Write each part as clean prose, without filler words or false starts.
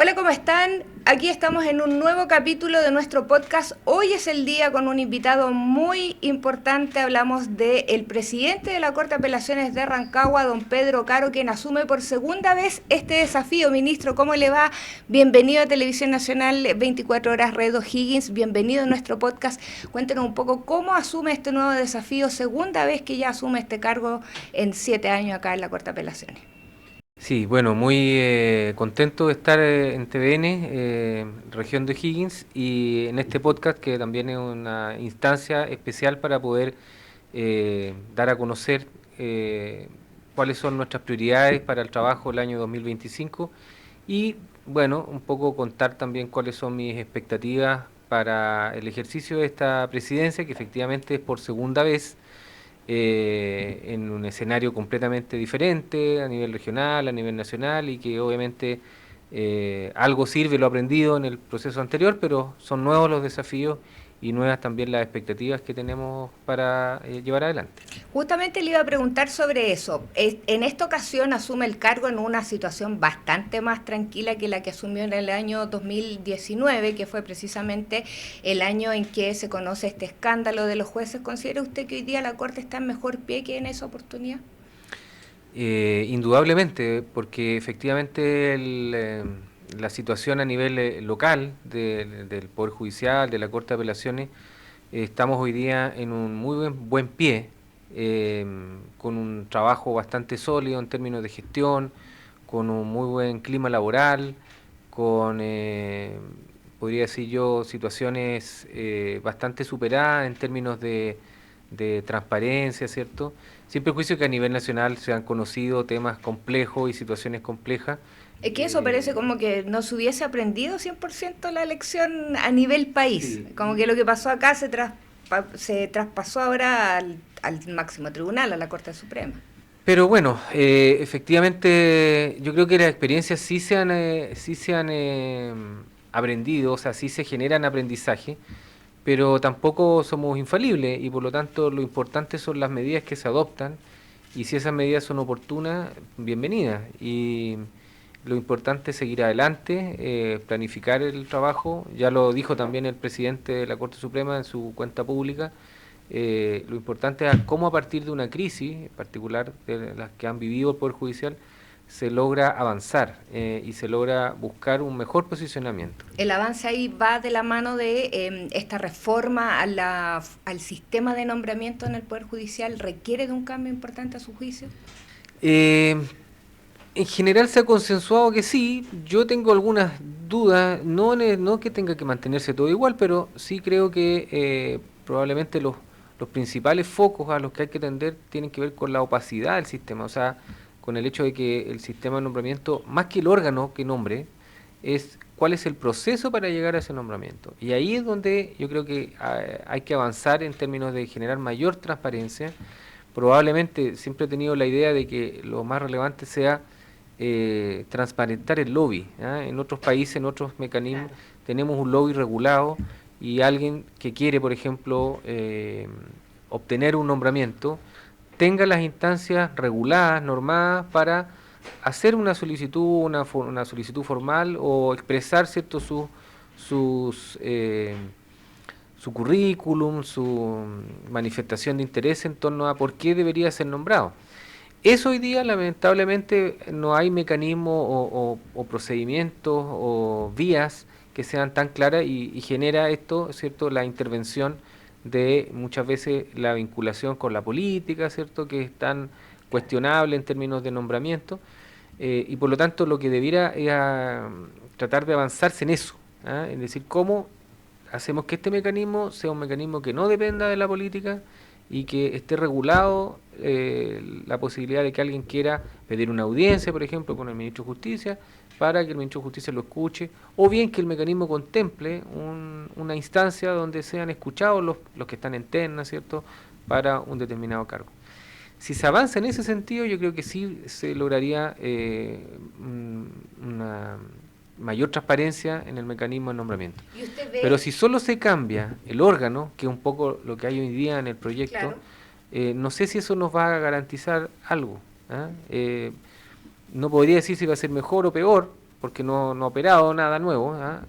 Hola, ¿cómo están? Aquí estamos en un nuevo capítulo de nuestro podcast. Hoy es el día con un invitado muy importante. Hablamos del presidente de la Corte de Apelaciones de Rancagua, don Pedro Caro, quien asume por segunda vez este desafío. Ministro, ¿cómo le va? Bienvenido a Televisión Nacional 24 Horas, Red O'Higgins. Bienvenido a nuestro podcast. Cuéntenos un poco cómo asume este nuevo desafío, segunda vez que ya asume este cargo en 7 años acá en la Corte de Apelaciones. Sí, bueno, muy contento de estar en TVN, región de O'Higgins, y en este podcast que también es una instancia especial para poder dar a conocer cuáles son nuestras prioridades para el trabajo del año 2025 y, bueno, un poco contar también cuáles son mis expectativas para el ejercicio de esta presidencia, que efectivamente es por segunda vez en un escenario completamente diferente a nivel regional, a nivel nacional y que obviamente algo sirve lo aprendido en el proceso anterior, pero son nuevos los desafíos y nuevas también las expectativas que tenemos para llevar adelante. Justamente le iba a preguntar sobre eso. En esta ocasión asume el cargo en una situación bastante más tranquila que la que asumió en el año 2019, que fue precisamente el año en que se conoce este escándalo de los jueces. ¿Considera usted que hoy día la Corte está en mejor pie que en esa oportunidad? Indudablemente, porque efectivamente la situación a nivel local del Poder Judicial, de la Corte de Apelaciones, estamos hoy día en un muy buen pie, eh, con un trabajo bastante sólido en términos de gestión, con un muy buen clima laboral, con, podría decir yo, situaciones bastante superadas en términos de transparencia, ¿cierto? Sin perjuicio que a nivel nacional se han conocido temas complejos y situaciones complejas. Es que eso parece Eh, como que no se hubiese aprendido 100% la lección a nivel país. sí, Como que lo que pasó acá se traspasó ahora al máximo tribunal, a la Corte Suprema. pero bueno, efectivamente yo creo que las experiencias sí se han aprendido, o sea, sí se generan aprendizaje, pero tampoco somos infalibles y por lo tanto lo importante son las medidas que se adoptan y si esas medidas son oportunas, bienvenidas. Y lo importante es seguir adelante, planificar el trabajo, ya lo dijo también el presidente de la Corte Suprema en su cuenta pública. Lo importante es cómo a partir de una crisis, en particular de las que han vivido el Poder Judicial, se logra avanzar y se logra buscar un mejor posicionamiento. El avance ahí va de la mano de esta reforma al sistema de nombramiento en el Poder Judicial. ¿Requiere de un cambio importante a su juicio? Eh, en general se ha consensuado que sí, yo tengo algunas dudas, no que tenga que mantenerse todo igual, pero sí creo que probablemente los principales focos a los que hay que atender tienen que ver con la opacidad del sistema, o sea, con el hecho de que el sistema de nombramiento, más que el órgano que nombre, es cuál es el proceso para llegar a ese nombramiento. Y ahí es donde yo creo que hay que avanzar en términos de generar mayor transparencia. Probablemente siempre he tenido la idea de que lo más relevante sea transparentar el lobby. ¿Ah? En otros países, en otros mecanismos, tenemos un lobby regulado y alguien que quiere, por ejemplo, obtener un nombramiento, tenga las instancias reguladas, normadas, para hacer una solicitud, una solicitud formal o expresar cierto sus su currículum, su manifestación de interés en torno a por qué debería ser nombrado. Eso hoy día lamentablemente no hay mecanismos o procedimientos o vías que sean tan claras y genera esto, ¿cierto? La intervención de muchas veces la vinculación con la política, ¿cierto? Que es tan cuestionable en términos de nombramiento y por lo tanto lo que debiera es tratar de avanzarse en eso, ¿ah? Es decir, cómo hacemos que este mecanismo sea un mecanismo que no dependa de la política y que esté regulado la posibilidad de que alguien quiera pedir una audiencia, por ejemplo, con el ministro de Justicia, para que el ministro de Justicia lo escuche, o bien que el mecanismo contemple una instancia donde sean escuchados los que están en terna, ¿cierto?, para un determinado cargo. Si se avanza en ese sentido, yo creo que sí se lograría una mayor transparencia en el mecanismo de nombramiento. Y usted Pero ve, si solo se cambia el órgano, que es un poco lo que hay hoy día en el proyecto, claro, no sé si eso nos va a garantizar algo. ¿Ah? No podría decir si va a ser mejor o peor, porque no ha operado nada nuevo, ¿ah?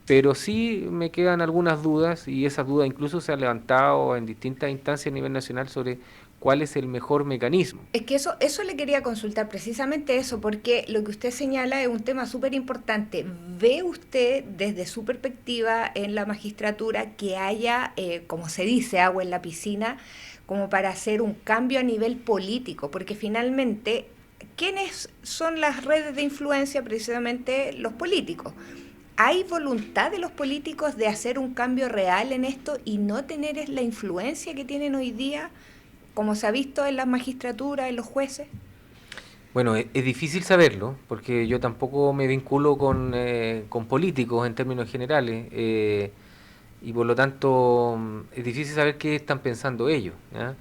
Pero sí me quedan algunas dudas, y esas dudas incluso se han levantado en distintas instancias a nivel nacional sobre cuál es el mejor mecanismo. Es que eso le quería consultar, precisamente eso, porque lo que usted señala es un tema súper importante. ¿Ve usted desde su perspectiva en la magistratura que haya, como se dice, agua en la piscina, como para hacer un cambio a nivel político? Porque finalmente, ¿quiénes son las redes de influencia? Precisamente los políticos. ¿Hay voluntad de los políticos de hacer un cambio real en esto y no tener la influencia que tienen hoy día, como se ha visto en la magistratura, en los jueces? Bueno, es difícil saberlo, porque yo tampoco me vinculo con políticos en términos generales, y por lo tanto es difícil saber qué están pensando ellos, ¿ya?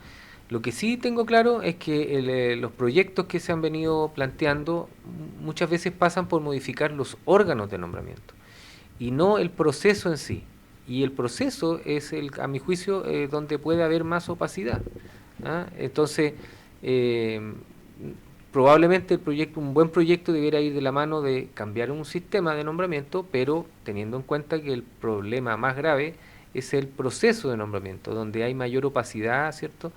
Lo que sí tengo claro es que los proyectos que se han venido planteando muchas veces pasan por modificar los órganos de nombramiento y no el proceso en sí. Y el proceso es, a mi juicio, donde puede haber más opacidad, ¿ah? Entonces, eh, probablemente un buen proyecto debiera ir de la mano de cambiar un sistema de nombramiento, pero teniendo en cuenta que el problema más grave es el proceso de nombramiento, donde hay mayor opacidad, ¿cierto?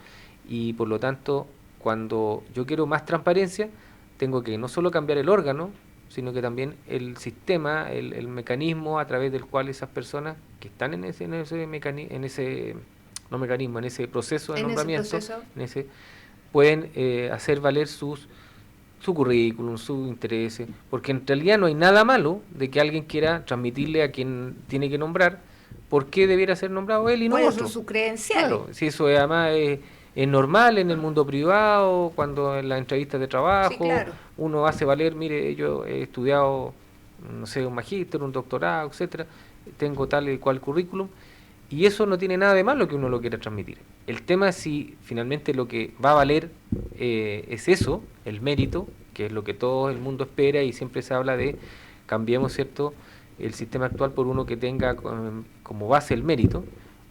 Y por lo tanto, cuando yo quiero más transparencia, tengo que no solo cambiar el órgano, sino que también el sistema, el mecanismo a través del cual esas personas que están en ese proceso de En ese nombramiento, proceso, pueden hacer valer su currículum, sus intereses, porque en realidad no hay nada malo de que alguien quiera transmitirle a quien tiene que nombrar por qué debiera ser nombrado él y no ¿cuáles otro. son sus credenciales? Claro, si eso además es normal en el mundo privado, cuando en las entrevistas de Sí, trabajo claro. uno hace valer, mire, yo he estudiado, no sé, un magíster, un doctorado, etcétera, tengo tal y cual currículum, y eso no tiene nada de malo que uno lo quiera transmitir. El tema es si finalmente lo que va a valer es eso, el mérito, que es lo que todo el mundo espera y siempre se habla de cambiemos, ¿cierto?, el sistema actual por uno que tenga como base el mérito,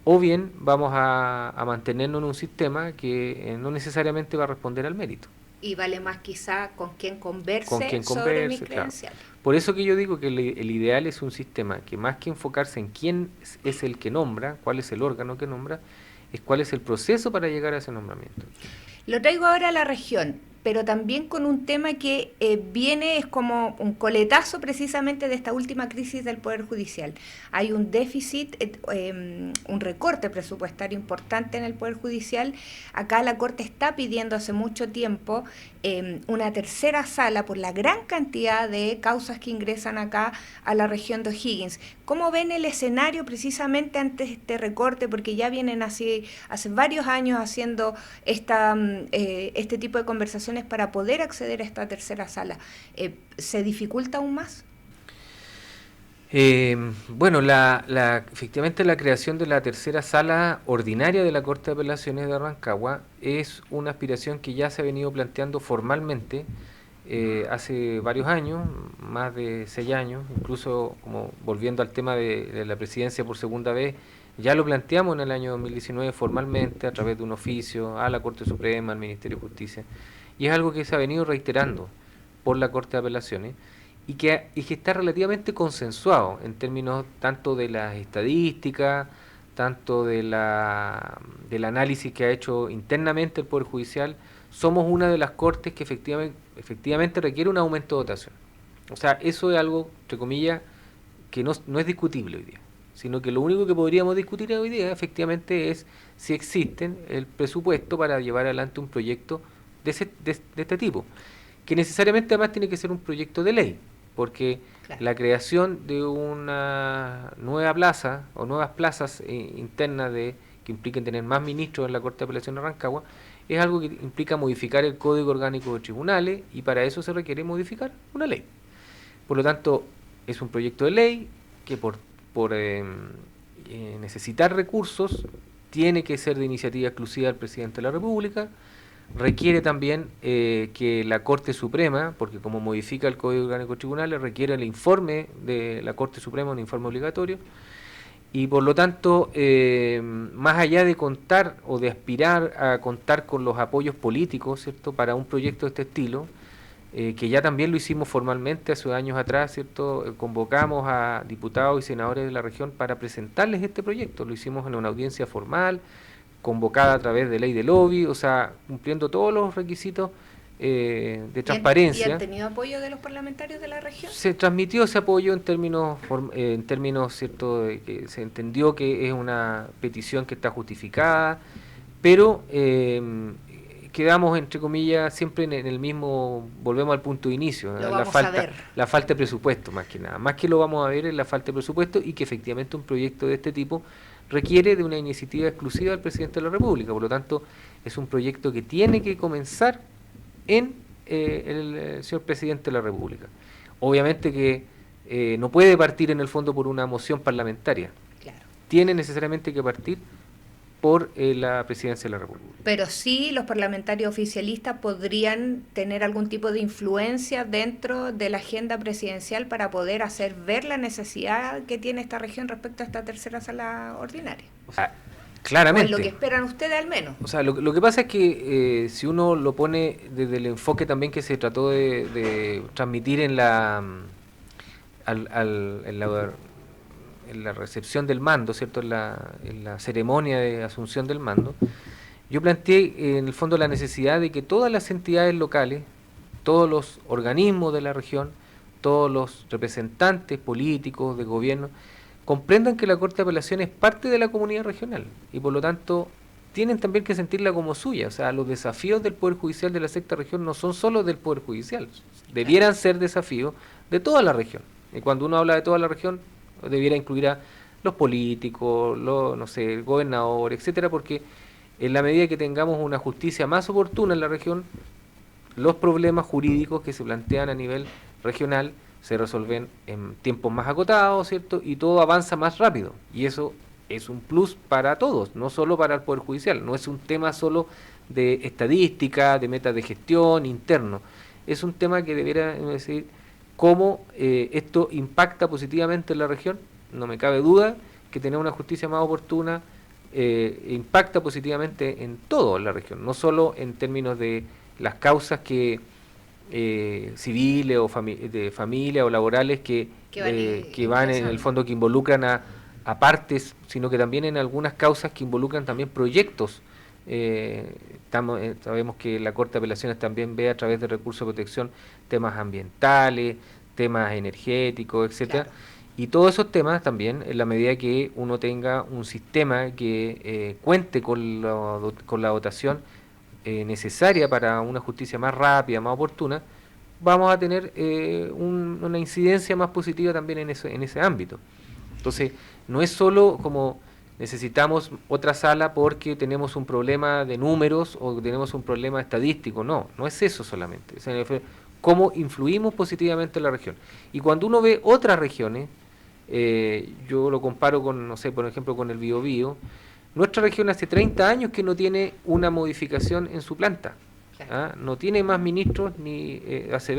o bien vamos a mantenernos en un sistema que no necesariamente va a responder al mérito, Y vale más quizá con quien con converse quien sobre mis converse, claro. credenciales. Por eso que yo digo que el ideal es un sistema que más que enfocarse en quién es el que nombra, cuál es el órgano que nombra, es cuál es el proceso para llegar a ese nombramiento. Lo traigo ahora a la región, pero también con un tema que viene, es como un coletazo precisamente de esta última crisis del Poder Judicial. Hay un déficit, un recorte presupuestario importante en el Poder Judicial. Acá la Corte está pidiendo hace mucho tiempo una tercera sala por la gran cantidad de causas que ingresan acá a la región de O'Higgins. ¿Cómo ven el escenario precisamente ante este recorte? Porque ya vienen así, hace varios años haciendo este tipo de conversaciones para poder acceder a esta tercera sala. ¿Se dificulta aún más? Bueno, efectivamente la creación de la tercera sala ordinaria de la Corte de Apelaciones de Rancagua es una aspiración que ya se ha venido planteando formalmente hace varios años, más de 6 años, incluso como volviendo al tema de la presidencia por segunda vez, ya lo planteamos en el año 2019 formalmente a través de un oficio a la Corte Suprema, al Ministerio de Justicia, y es algo que se ha venido reiterando por la Corte de Apelaciones y que está relativamente consensuado en términos tanto de las estadísticas, tanto del análisis que ha hecho internamente el Poder Judicial. Somos una de las cortes que efectivamente requiere un aumento de dotación. O sea, eso es algo, entre comillas, que no es discutible hoy día, sino que lo único que podríamos discutir hoy día efectivamente es si existen el presupuesto para llevar adelante un proyecto de este tipo, que necesariamente además tiene que ser un proyecto de ley, porque Claro. la creación de una nueva plaza o nuevas plazas internas que impliquen tener más ministros en la Corte de Apelación de Rancagua es algo que implica modificar el Código Orgánico de Tribunales, y para eso se requiere modificar una ley. Por lo tanto, es un proyecto de ley que por necesitar recursos tiene que ser de iniciativa exclusiva del Presidente de la República. Requiere también que la Corte Suprema, porque como modifica el Código Orgánico de Tribunales, requiere el informe de la Corte Suprema, un informe obligatorio, y por lo tanto, más allá de contar o de aspirar a contar con los apoyos políticos, ¿cierto?, para un proyecto de este estilo, que ya también lo hicimos formalmente hace años atrás, ¿cierto? Convocamos a diputados y senadores de la región para presentarles este proyecto. Lo hicimos en una audiencia formal, convocada a través de ley de lobby, o sea, cumpliendo todos los requisitos de transparencia. ¿Y han tenido apoyo de los parlamentarios de la región? Se transmitió ese apoyo en términos cierto, de que se entendió que es una petición que está justificada, pero quedamos, entre comillas, siempre en el mismo, volvemos al punto de inicio, la falta de presupuesto, más que nada. Más que lo vamos a ver es la falta de presupuesto, y que efectivamente un proyecto de este tipo requiere de una iniciativa exclusiva del presidente de la República. Por lo tanto, es un proyecto que tiene que comenzar en el señor presidente de la República. Obviamente que no puede partir en el fondo por una moción parlamentaria. Claro. Tiene necesariamente que partir por la presidencia de la República. Pero sí, los parlamentarios oficialistas podrían tener algún tipo de influencia dentro de la agenda presidencial para poder hacer ver la necesidad que tiene esta región respecto a esta tercera sala ordinaria. O sea, claramente. O lo que esperan ustedes al menos. O sea, lo que pasa es que si uno lo pone desde el enfoque también que se trató de transmitir en la recepción del mando, ¿cierto? En la ceremonia de asunción del mando, yo planteé en el fondo la necesidad de que todas las entidades locales, todos los organismos de la región, todos los representantes políticos de gobierno, comprendan que la Corte de Apelación es parte de la comunidad regional y por lo tanto tienen también que sentirla como suya. O sea, los desafíos del Poder Judicial de la sexta región no son solo del Poder Judicial, debieran ser desafíos de toda la región. Y cuando uno habla de toda la región, debiera incluir a los políticos, no sé, el gobernador, etcétera, porque en la medida que tengamos una justicia más oportuna en la región, los problemas jurídicos que se plantean a nivel regional se resuelven en tiempos más acotados, ¿cierto? Y todo avanza más rápido. Y eso es un plus para todos, no solo para el Poder Judicial. No es un tema solo de estadística, de metas de gestión interno. Es un tema que debiera decir cómo esto impacta positivamente en la región. No me cabe duda que tener una justicia más oportuna impacta positivamente en todo la región, no solo en términos de las causas que civiles o de familia o laborales que van en el fondo, que involucran a partes, sino que también en algunas causas que involucran también proyectos. Sabemos que la Corte de Apelaciones también ve a través de recursos de protección temas ambientales, temas energéticos, etcétera. Claro. Y todos esos temas también, en la medida que uno tenga un sistema que cuente con la dotación necesaria para una justicia más rápida, más oportuna, vamos a tener una incidencia más positiva también en ese ámbito. Entonces, no es solo como necesitamos otra sala porque tenemos un problema de números o tenemos un problema estadístico, no es eso solamente. O sea, cómo influimos positivamente en la región. Y cuando uno ve otras regiones, yo lo comparo con, no sé, por ejemplo, con el Biobío. Nuestra región hace 30 años que no tiene una modificación en su planta. Claro. No tiene más ministros ni hace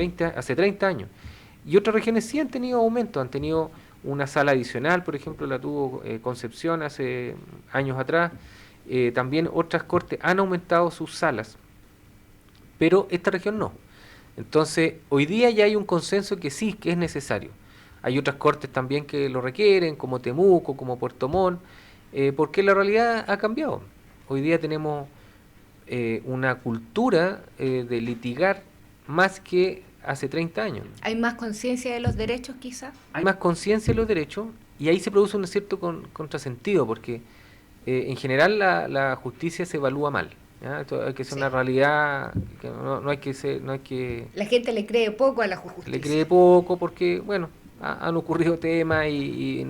30 años. Y otras regiones sí han tenido aumentos, han tenido una sala adicional, por ejemplo, la tuvo Concepción hace años atrás. También otras cortes han aumentado sus salas, pero esta región no. Entonces, hoy día ya hay un consenso que sí, que es necesario. Hay otras cortes también que lo requieren, como Temuco, como Puerto Montt, porque la realidad ha cambiado. Hoy día tenemos una cultura de litigar más que hace 30 años. ¿Hay más conciencia de los derechos quizás? Hay más conciencia de los derechos y ahí se produce un cierto contrasentido, porque en general la justicia se evalúa mal. ¿Ya? Esto hay que ser una realidad que no hay que la gente le cree poco a la justicia. Le cree poco porque, bueno, han ocurrido temas y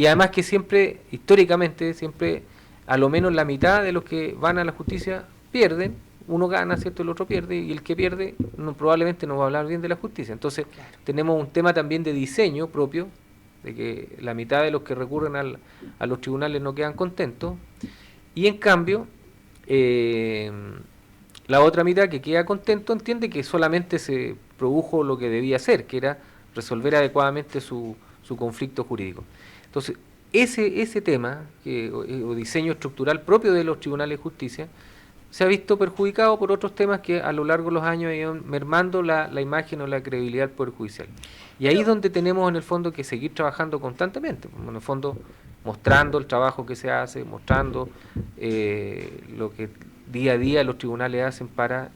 además que siempre, históricamente, siempre a lo menos la mitad de los que van a la justicia pierden. Uno gana, ¿cierto? El otro pierde, y el que pierde probablemente no va a hablar bien de la justicia. Entonces, claro, tenemos un tema también de diseño propio, de que la mitad de los que recurren a los tribunales no quedan contentos, y en cambio, la otra mitad que queda contento entiende que solamente se produjo lo que debía hacer, que era resolver adecuadamente su conflicto jurídico. Entonces, ese tema, o diseño estructural propio de los tribunales de justicia, se ha visto perjudicado por otros temas que a lo largo de los años iban mermando la imagen o la credibilidad del Poder Judicial. Y ahí es donde tenemos en el fondo que seguir trabajando constantemente, en el fondo mostrando el trabajo que se hace, mostrando lo que día a día los tribunales hacen para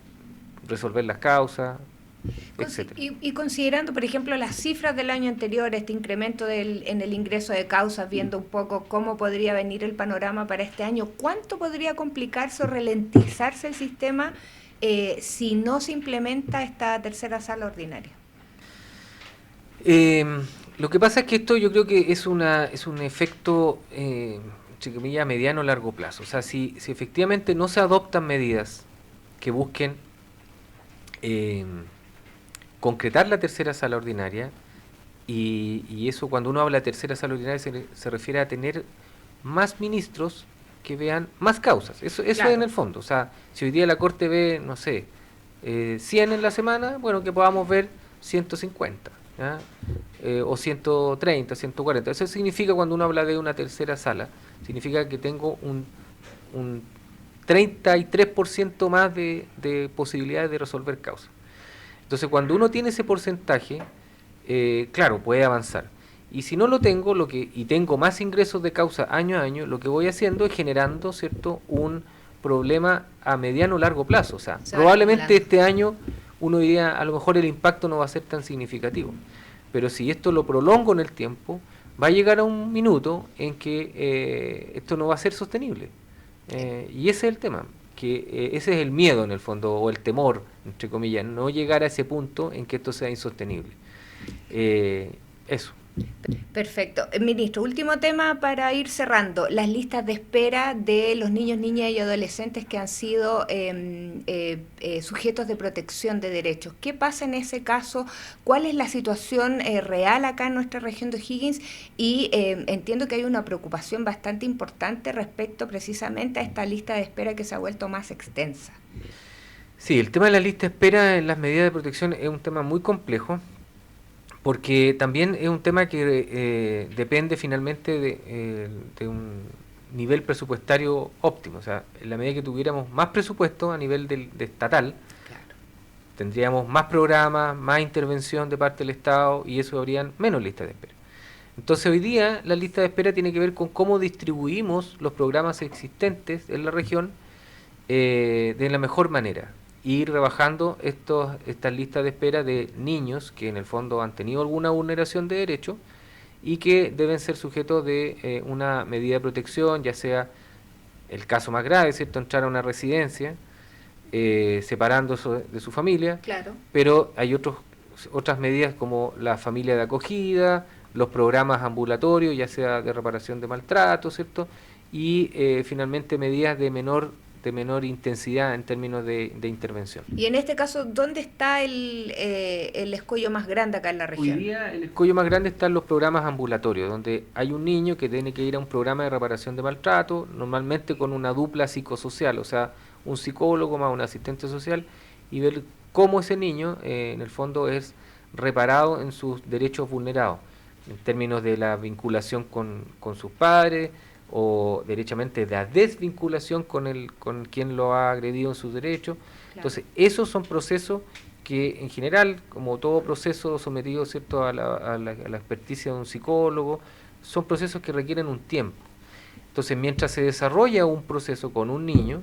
resolver las causas, etcétera. Y considerando, por ejemplo, las cifras del año anterior, este incremento en el ingreso de causas, viendo un poco cómo podría venir el panorama para este año, ¿cuánto podría complicarse o ralentizarse el sistema si no se implementa esta tercera sala ordinaria? Lo que pasa es que esto yo creo que es un efecto, entre comillas, mediano o largo plazo. O sea, si efectivamente no se adoptan medidas que busquen concretar la tercera sala ordinaria, y eso cuando uno habla de tercera sala ordinaria se refiere a tener más ministros que vean más causas. Eso claro. Es en el fondo. O sea, si hoy día la Corte ve, no sé, 100 en la semana, bueno, que podamos ver 150. ¿Ya? O 130, 140. Eso significa, cuando uno habla de una tercera sala, significa que tengo un 33% más de posibilidades de resolver causas. Entonces, cuando uno tiene ese porcentaje, claro, puede avanzar. Y si no lo tengo, y tengo más ingresos de causa año a año, lo que voy haciendo es generando, ¿cierto?, un problema a mediano o largo plazo. O sea, probablemente este año uno diría, a lo mejor el impacto no va a ser tan significativo. Pero si esto lo prolongo en el tiempo, va a llegar a un minuto en que esto no va a ser sostenible. Y ese es el tema, que ese es el miedo en el fondo, o el temor, entre comillas, no llegar a ese punto en que esto sea insostenible. Eso. Perfecto. Ministro, último tema para ir cerrando. Las listas de espera de los niños, niñas y adolescentes que han sido sujetos de protección de derechos. ¿Qué pasa en ese caso? ¿Cuál es la situación real acá en nuestra región de O'Higgins? Y entiendo que hay una preocupación bastante importante respecto precisamente a esta lista de espera que se ha vuelto más extensa. Sí, el tema de la lista de espera en las medidas de protección es un tema muy complejo, porque también es un tema que depende finalmente de un nivel presupuestario óptimo. O sea, en la medida que tuviéramos más presupuesto a nivel de estatal, claro, tendríamos más programas, más intervención de parte del Estado, y eso habrían menos listas de espera. Entonces, hoy día la lista de espera tiene que ver con cómo distribuimos los programas existentes en la región de la mejor manera. Ir rebajando estas listas de espera de niños que en el fondo han tenido alguna vulneración de derecho y que deben ser sujetos de una medida de protección, ya sea el caso más grave, ¿cierto?, entrar a una residencia, separándose de su familia, claro, pero hay otras medidas como la familia de acogida, los programas ambulatorios, ya sea de reparación de maltrato, ¿cierto?, y finalmente medidas de menor intensidad en términos de intervención. Y en este caso, ¿dónde está el escollo más grande acá en la región? Hoy día el escollo más grande está en los programas ambulatorios, donde hay un niño que tiene que ir a un programa de reparación de maltrato, normalmente con una dupla psicosocial, o sea, un psicólogo más un asistente social, y ver cómo ese niño, en el fondo, es reparado en sus derechos vulnerados, en términos de la vinculación con sus padres, o derechamente de la desvinculación con quien lo ha agredido en sus derechos. Claro. Entonces, esos son procesos que en general, como todo proceso sometido, ¿cierto?, a la experticia de un psicólogo, son procesos que requieren un tiempo. Entonces, mientras se desarrolla un proceso con un niño,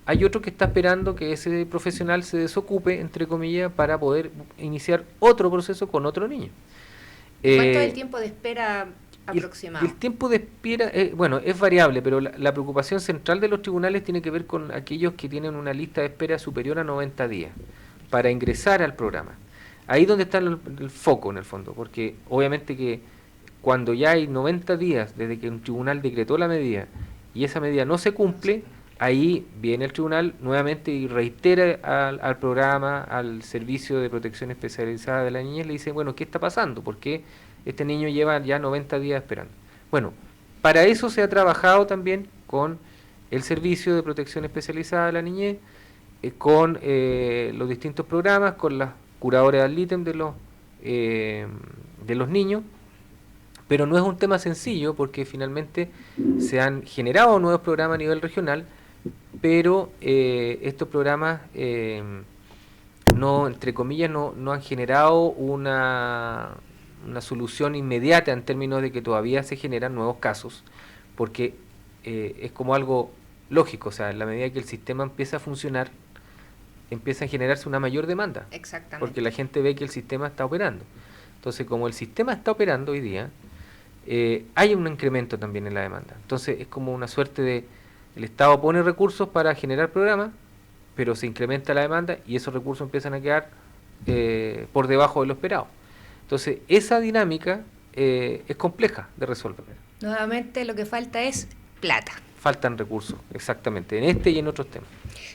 hay otro que está esperando que ese profesional se desocupe, entre comillas, para poder iniciar otro proceso con otro niño. ¿Cuánto es el tiempo de espera aproximado? El tiempo de espera, bueno, es variable, pero la preocupación central de los tribunales tiene que ver con aquellos que tienen una lista de espera superior a 90 días para ingresar al programa. Ahí donde está el foco, en el fondo, porque obviamente que cuando ya hay 90 días desde que un tribunal decretó la medida y esa medida no se cumple, ahí viene el tribunal nuevamente y reitera al programa, al servicio de protección especializada de la niñez, le dice, bueno, ¿qué está pasando? ¿Por qué este niño lleva ya 90 días esperando? Bueno, para eso se ha trabajado también con el servicio de protección especializada de la niñez, con los distintos programas, con las curadoras al ítem de los niños, pero no es un tema sencillo porque finalmente se han generado nuevos programas a nivel regional, pero estos programas no, entre comillas, no han generado una solución inmediata en términos de que todavía se generan nuevos casos, porque es como algo lógico, o sea, en la medida que el sistema empieza a funcionar, empieza a generarse una mayor demanda. Exactamente. Porque la gente ve que el sistema está operando. Entonces, como el sistema está operando hoy día, hay un incremento también en la demanda. Entonces, es como una suerte de, el Estado pone recursos para generar programas, pero se incrementa la demanda y esos recursos empiezan a quedar por debajo de lo esperado. Entonces, esa dinámica es compleja de resolver. Nuevamente, lo que falta es plata. Faltan recursos, exactamente, en este y en otros temas.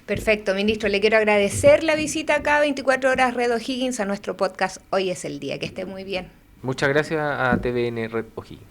Perfecto, ministro. Le quiero agradecer la visita acá a 24 horas Red O'Higgins a nuestro podcast Hoy es el Día. Que esté muy bien. Muchas gracias a TVN Red O'Higgins.